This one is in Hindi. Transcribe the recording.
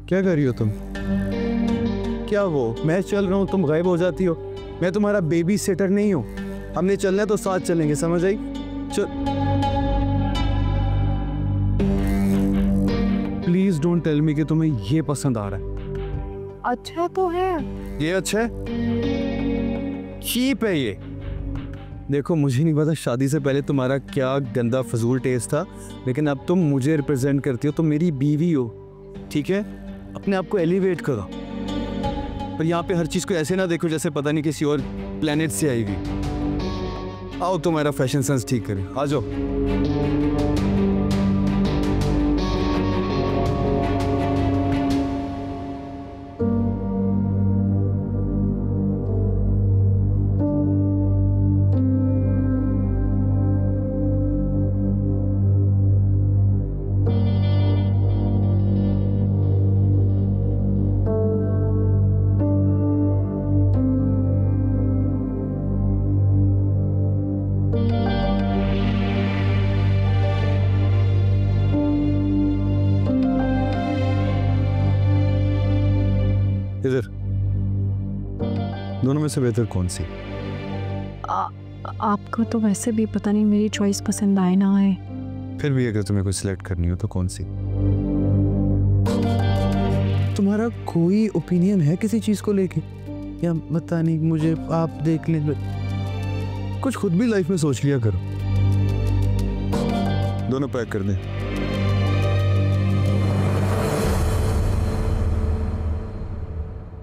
क्या कर रही हो तुम? क्या वो मैं चल रहा हूँ तुम गायब हो जाती हो? मैं तुम्हारा बेबी सिटर नहीं हूँ। हमने चलना है तो साथ चलेंगे, समझ आई? चल प्लीज डोंट टेल मी कि तुम्हें ये पसंद आ रहा है। अच्छा तो है। ये अच्छा है? चीप है ये। देखो मुझे नहीं पता शादी से पहले तुम्हारा क्या गंदा फजूल टेस्ट था, लेकिन अब तुम मुझे रिप्रेजेंट करती हो, तुम मेरी बीवी हो, ठीक है? अपने आप को एलिवेट करो। पर यहाँ पे हर चीज़ को ऐसे ना देखो जैसे पता नहीं किसी और प्लेनेट से आई हुई। आओ तुम्हारा फैशन सेंस ठीक करें, आ जाओ। इधर दोनों में से बेहतर कौन सी? आपको तो वैसे भी पता नहीं मेरी चॉइस पसंद आए ना आए। फिर भी अगर तुम्हें कोई सिलेक्ट करनी हो तो कौन सी? तुम्हारा कोई ओपिनियन है किसी चीज को लेके या पता नहीं? मुझे आप देख ले, कुछ खुद भी लाइफ में सोच लिया करो। दोनों पैक कर दें।